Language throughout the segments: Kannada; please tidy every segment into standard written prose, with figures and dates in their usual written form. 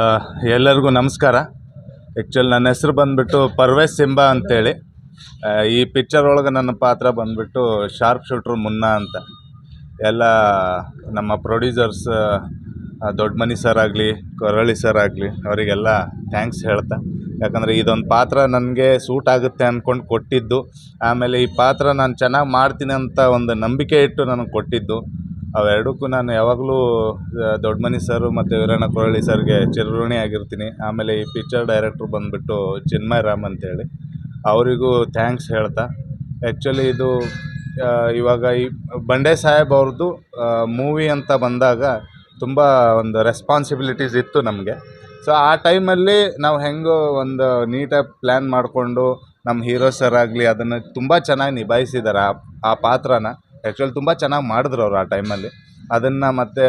ಆ, ಎಲ್ಲರಿಗೂ ನಮಸ್ಕಾರ. ಆ್ಯಕ್ಚುಲಿ ನನ್ನ ಹೆಸರು ಬಂದುಬಿಟ್ಟು ಪರ್ವೇಶ್ ಸಿಂಬಾ ಅಂತೇಳಿ. ಈ ಪಿಕ್ಚರ್ ಒಳಗೆ ನನ್ನ ಪಾತ್ರ ಬಂದುಬಿಟ್ಟು ಶಾರ್ಪ್ ಶೂಟ್ರು ಮುನ್ನಾ ಅಂತ. ಎಲ್ಲ ನಮ್ಮ ಪ್ರೊಡ್ಯೂಸರ್ಸ್ ದೊಡ್ಡ ಮನಿ ಸರ್ ಆಗಲಿ, ಕೊರಳಿ ಸರ್ ಆಗಲಿ, ಅವರಿಗೆಲ್ಲ ಥ್ಯಾಂಕ್ಸ್ ಹೇಳ್ತಾ. ಯಾಕಂದರೆ ಇದೊಂದು ಪಾತ್ರ ನನಗೆ ಸೂಟ್ ಆಗುತ್ತೆ ಅಂದ್ಕೊಂಡು ಕೊಟ್ಟಿದ್ದು. ಆಮೇಲೆ ಈ ಪಾತ್ರ ನಾನು ಚೆನ್ನಾಗಿ ಮಾಡ್ತೀನಿ ಅಂತ ಒಂದು ನಂಬಿಕೆ ಇಟ್ಟು ನನಗೆ ಕೊಟ್ಟಿದ್ದು. ಅವೆರಡಕ್ಕೂ ನಾನು ಯಾವಾಗಲೂ ದೊಡ್ಡ ಮನಿ ಸರು ಮತ್ತು ವೀರಣ್ಣ ಕೊರಳಿ ಸರ್ಗೆ ಚಿರಋಣಿ ಆಗಿರ್ತೀನಿ. ಆಮೇಲೆ ಈ ಪಿಕ್ಚರ್ ಡೈರೆಕ್ಟ್ರು ಬಂದುಬಿಟ್ಟು ಚಿನ್ಮಯ್ ರಾಮ್ ಅಂತೇಳಿ, ಅವರಿಗೂ ಥ್ಯಾಂಕ್ಸ್ ಹೇಳ್ತಾ. ಆ್ಯಕ್ಚುಲಿ ಇದು ಇವಾಗ ಈ ಬಂಡೆ ಸಾಹೇಬ್ ಅವ್ರದ್ದು ಮೂವಿ ಅಂತ ಬಂದಾಗ ತುಂಬ ಒಂದು ರೆಸ್ಪಾನ್ಸಿಬಿಲಿಟೀಸ್ ಇತ್ತು ನಮಗೆ. ಸೊ ಆ ಟೈಮಲ್ಲಿ ನಾವು ಹೆಂಗೋ ಒಂದು ನೀಟಾಗಿ ಪ್ಲ್ಯಾನ್ ಮಾಡಿಕೊಂಡು ನಮ್ಮ ಹೀರೋ ಸರ್ ಆಗಲಿ ಅದನ್ನು ತುಂಬ ಚೆನ್ನಾಗಿ ನಿಭಾಯಿಸಿದ್ದಾರೆ. ಆ ಪಾತ್ರನ ಆ್ಯಕ್ಚುಲಿ ತುಂಬ ಚೆನ್ನಾಗಿ ಮಾಡಿದ್ರು ಅವರು ಆ ಟೈಮಲ್ಲಿ. ಅದನ್ನು ಮತ್ತೆ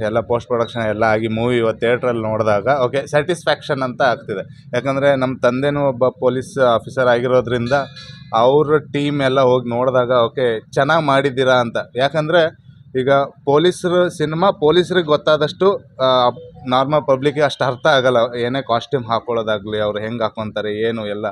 ಎಲ್ಲ ಪೋಸ್ಟ್ ಪ್ರೊಡಕ್ಷನ್ ಎಲ್ಲ ಆಗಿ ಮೂವಿ ಇವತ್ತು ಥಿಯೇಟ್ರಲ್ಲಿ ನೋಡಿದಾಗ ಓಕೆ ಸ್ಯಾಟಿಸ್ಫ್ಯಾಕ್ಷನ್ ಅಂತ ಆಗ್ತಿದೆ. ಯಾಕಂದರೆ ನಮ್ಮ ತಂದೆನೂ ಒಬ್ಬ ಪೊಲೀಸ್ ಆಫೀಸರ್ ಆಗಿರೋದ್ರಿಂದ ಅವ್ರ ಟೀಮ್ ಎಲ್ಲ ಹೋಗಿ ನೋಡಿದಾಗ ಓಕೆ ಚೆನ್ನಾಗಿ ಮಾಡಿದ್ದೀರಾ ಅಂತ. ಯಾಕಂದರೆ ಈಗ ಪೊಲೀಸ್ರಿಗೆ ಗೊತ್ತಾದಷ್ಟು ನಾರ್ಮಲ್ ಪಬ್ಲಿಕ್ಕಿಗೆ ಅಷ್ಟು ಅರ್ಥ ಆಗೋಲ್ಲ. ಏನೇ ಕಾಸ್ಟ್ಯೂಮ್ ಹಾಕ್ಕೊಳ್ಳೋದಾಗಲಿ, ಅವ್ರು ಹೆಂಗೆ ಹಾಕ್ಕೊತಾರೆ ಏನು ಎಲ್ಲ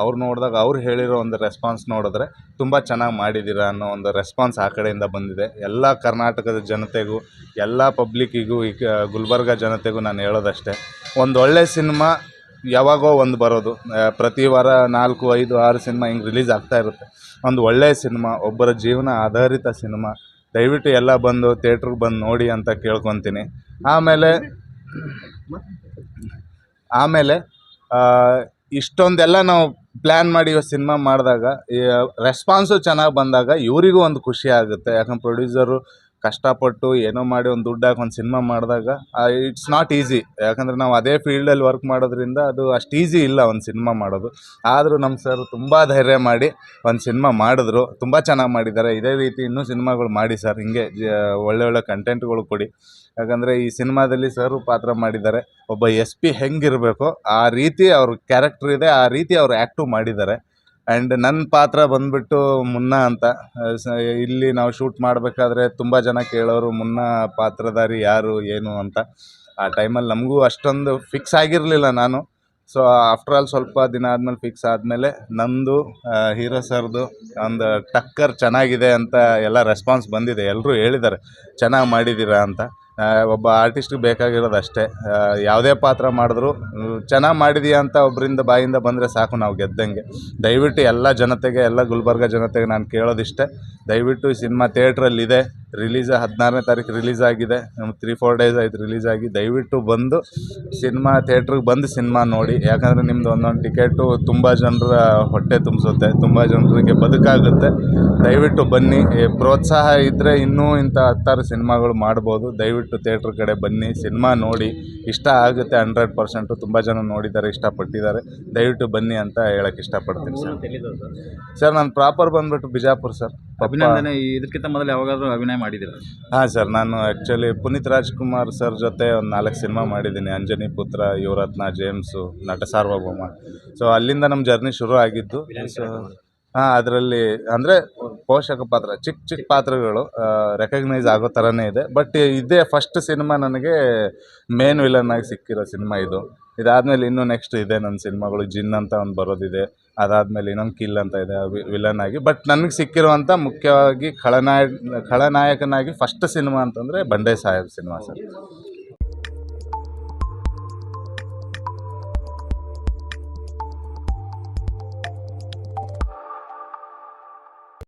ಅವ್ರು ನೋಡಿದಾಗ ಅವ್ರು ಹೇಳಿರೋ ಒಂದು ರೆಸ್ಪಾನ್ಸ್ ನೋಡಿದ್ರೆ ತುಂಬ ಚೆನ್ನಾಗಿ ಮಾಡಿದ್ದೀರಾ ಅನ್ನೋ ಒಂದು ರೆಸ್ಪಾನ್ಸ್ ಆ ಕಡೆಯಿಂದ ಬಂದಿದೆ. ಎಲ್ಲ ಕರ್ನಾಟಕದ ಜನತೆಗೂ, ಎಲ್ಲ ಪಬ್ಲಿಕ್ಕಿಗೂ, ಈಗ ಗುಲ್ಬರ್ಗ ಜನತೆಗೂ ನಾನು ಹೇಳೋದಷ್ಟೇ, ಒಂದು ಒಳ್ಳೆ ಸಿನಿಮಾ ಯಾವಾಗೋ ಒಂದು ಬರೋದು. ಪ್ರತಿ ವಾರ 4, 5, 6 ಸಿನಿಮಾ ಹಿಂಗೆ ರಿಲೀಸ್ ಆಗ್ತಾ ಇರುತ್ತೆ. ಒಂದು ಒಳ್ಳೆಯ ಸಿನಿಮಾ, ಒಬ್ಬರ ಜೀವನ ಆಧಾರಿತ ಸಿನಿಮಾ, ದಯವಿಟ್ಟು ಎಲ್ಲ ಬಂದು ಥಿಯೇಟ್ರಿಗೆ ಬಂದು ನೋಡಿ ಅಂತ ಕೇಳ್ಕೊತೀನಿ. ಆಮೇಲೆ ಇಷ್ಟೊಂದೆಲ್ಲ ನಾವು ಪ್ಲ್ಯಾನ್ ಮಾಡಿ ಸಿನಿಮಾ ಮಾಡಿದಾಗ ಈ ರೆಸ್ಪಾನ್ಸು ಚೆನ್ನಾಗಿ ಬಂದಾಗ ಇವರಿಗೂ ಒಂದು ಖುಷಿ ಆಗುತ್ತೆ. ಯಾಕಂದ್ರೆ ಪ್ರೊಡ್ಯೂಸರು ಕಷ್ಟಪಟ್ಟು ಏನೋ ಮಾಡಿ ಒಂದು ದುಡ್ಡು ಹಾಕಿ ಒಂದು ಸಿನಿಮಾ ಮಾಡಿದಾಗ ಇಟ್ಸ್ ನಾಟ್ ಈಸಿ. ಯಾಕಂದರೆ ನಾವು ಅದೇ ಫೀಲ್ಡಲ್ಲಿ ವರ್ಕ್ ಮಾಡೋದ್ರಿಂದ ಅದು ಅಷ್ಟು ಈಸಿ ಇಲ್ಲ ಒಂದು ಸಿನಿಮಾ ಮಾಡೋದು. ಆದರೂ ನಮ್ಮ ಸರ್ ತುಂಬ ಧೈರ್ಯ ಮಾಡಿ ಒಂದು ಸಿನಿಮಾ ಮಾಡಿದ್ರು. ತುಂಬ ಚೆನ್ನಾಗಿ ಮಾಡಿದ್ದಾರೆ. ಇದೇ ರೀತಿ ಇನ್ನೂ ಸಿನಿಮಾಗಳು ಮಾಡಿ ಸರ್, ಹಿಂಗೆ ಒಳ್ಳೆ ಕಂಟೆಂಟ್ಗಳು ಕೊಡಿ. ಯಾಕಂದರೆ ಈ ಸಿನಿಮಾದಲ್ಲಿ ಸರು ಪಾತ್ರ ಮಾಡಿದ್ದಾರೆ. ಒಬ್ಬ SP ಹೆಂಗಿರಬೇಕೋ ಆ ರೀತಿ ಅವ್ರ ಕ್ಯಾರೆಕ್ಟರ್ ಇದೆ, ಆ ರೀತಿ ಅವ್ರು ಆ್ಯಕ್ಟು ಮಾಡಿದ್ದಾರೆ. ಆ್ಯಂಡ್ ನನ್ನ ಪಾತ್ರ ಬಂದುಬಿಟ್ಟು ಮುನ್ನಾ ಅಂತ. ಇಲ್ಲಿ ನಾವು ಶೂಟ್ ಮಾಡಬೇಕಾದ್ರೆ ತುಂಬ ಜನ ಕೇಳೋರು, ಮುನ್ನಾ ಪಾತ್ರಧಾರಿ ಯಾರು ಏನು ಅಂತ. ಆ ಟೈಮಲ್ಲಿ ನಮಗೂ ಅಷ್ಟೊಂದು ಫಿಕ್ಸ್ ಆಗಿರಲಿಲ್ಲ ನಾನು. ಸೊ ಆಫ್ಟರ್ ಆಲ್ ಸ್ವಲ್ಪ ದಿನ ಆದಮೇಲೆ ಫಿಕ್ಸ್ ಆದಮೇಲೆ ನಂದು ಹೀರೋ ಸರ್ದು ಒಂದು ಟಕ್ಕರ್ ಚೆನ್ನಾಗಿದೆ ಅಂತ ಎಲ್ಲ ರೆಸ್ಪಾನ್ಸ್ ಬಂದಿದೆ. ಎಲ್ಲರೂ ಹೇಳಿದ್ದಾರೆ ಚೆನ್ನಾಗಿ ಮಾಡಿದ್ದೀರಾ ಅಂತ. ಒಬ್ಬ ಆರ್ಟಿಸ್ಟಿಗೆ ಬೇಕಾಗಿರೋದು ಅಷ್ಟೇ, ಯಾವುದೇ ಪಾತ್ರ ಮಾಡಿದ್ರು ಚೆನ್ನಾಗಿ ಮಾಡಿದೀಯ ಅಂತ ಒಬ್ಬರಿಂದ ಬಾಯಿಂದ ಬಂದರೆ ಸಾಕು, ನಾವು ಗೆದ್ದಂಗೆ. ದಯವಿಟ್ಟು ಎಲ್ಲ ಜನತೆಗೆ, ಎಲ್ಲ ಗುಲ್ಬರ್ಗ ಜನತೆಗೆ ನಾನು ಕೇಳೋದಿಷ್ಟೇ, ದಯವಿಟ್ಟು ಈ ಸಿನಿಮಾ ಥಿಯೇಟ್ರಲ್ಲಿದೆ. ರಿಲೀಸ್ 16ನೇ ತಾರೀಕು ರಿಲೀಸ್ ಆಗಿದೆ. 3-4 ಡೇಸ್ ಆಯ್ತು ರಿಲೀಸ್ ಆಗಿ. ದಯವಿಟ್ಟು ಬಂದು ಥಿಯೇಟ್ರಿಗೆ ಬಂದು ಸಿನಿಮಾ ನೋಡಿ. ಯಾಕಂದರೆ ನಿಮ್ಮದು ಒಂದೊಂದು ಟಿಕೆಟು ತುಂಬ ಜನರ ಹೊಟ್ಟೆ ತುಂಬಿಸುತ್ತೆ, ತುಂಬ ಜನರಿಗೆ ಬದುಕಾಗುತ್ತೆ. ದಯವಿಟ್ಟು ಬನ್ನಿ. ಪ್ರೋತ್ಸಾಹ ಇದ್ದರೆ ಇನ್ನೂ ಇಂಥ 10 ಸಿನಿಮಾಗಳು ಮಾಡ್ಬೋದು. ದಯವಿಟ್ಟು ಥಿಯೇಟ್ರ್ ಕಡೆ ಬನ್ನಿ, ಸಿನಿಮಾ ನೋಡಿ, ಇಷ್ಟ ಆಗುತ್ತೆ 100%. ತುಂಬ ಜನ ನೋಡಿದ್ದಾರೆ, ಇಷ್ಟಪಟ್ಟಿದ್ದಾರೆ. ದಯವಿಟ್ಟು ಬನ್ನಿ ಅಂತ ಹೇಳೋಕ್ಕೆ ಇಷ್ಟಪಡ್ತೀನಿ ಸರ್. ನಾನು ಪ್ರಾಪರ್ ಬಂದುಬಿಟ್ಟು ಬಿಜಾಪುರ ಸರ್. ಅಭಿನಂದನೆ. ಇದಕ್ಕಿಂತ ಮೊದಲು ಯಾವಾಗಾದರೂ ಅಭಿನಯ ಮಾಡಿದ್ದೀರಾ? ಹಾಂ ಸರ್, ನಾನು ಆ್ಯಕ್ಚುಲಿ ಪುನೀತ್ ರಾಜ್ಕುಮಾರ್ ಸರ್ ಜೊತೆ ಒಂದು 4 ಸಿನಿಮಾ ಮಾಡಿದ್ದೀನಿ. ಅಂಜನಿ ಪುತ್ರ, ಯುವರತ್ನ, ಜೇಮ್ಸು, ನಟ ಸಾರ್ವಭೌಮ. ಸೊ ಅಲ್ಲಿಂದ ನಮ್ಮ ಜರ್ನಿ ಶುರು ಆಗಿದ್ದು. ಸೊ ಅದರಲ್ಲಿ ಅಂದರೆ ಪೋಷಕ ಪಾತ್ರ, ಚಿಕ್ಕ ಪಾತ್ರಗಳು ರೆಕಗ್ನೈಸ್ ಆಗೋ ಥರನೇ ಇದೆ. ಬಟ್ ಇದೇ ಫಸ್ಟ್ ಸಿನಿಮಾ ನನಗೆ ಮೇನ್ ವಿಲನ್ ಆಗಿ ಸಿಕ್ಕಿರೋ ಸಿನಿಮಾ ಇದು. ಇದಾದಮೇಲೆ ಇನ್ನೂ ನೆಕ್ಸ್ಟ್ ಇದೆ ನನ್ನ ಸಿನಿಮಾಗಳು. ಜಿನ್ ಅಂತ ಒಂದು ಬರೋದಿದೆ, ಅದಾದಮೇಲೆ ಇನ್ನೊಂದು ಕಿಲ್ ಅಂತ ಇದೆ ವಿಲನ್ ಆಗಿ. ಬಟ್ ನನಗೆ ಸಿಕ್ಕಿರುವಂಥ ಮುಖ್ಯವಾಗಿ ಖಳನಾಯಕನಾಗಿ ಫಸ್ಟ್ ಸಿನಿಮಾ ಅಂತಂದರೆ ಬಂಡೆ ಸಾಹೇಬ್ ಸಿನಿಮಾ ಸರ್.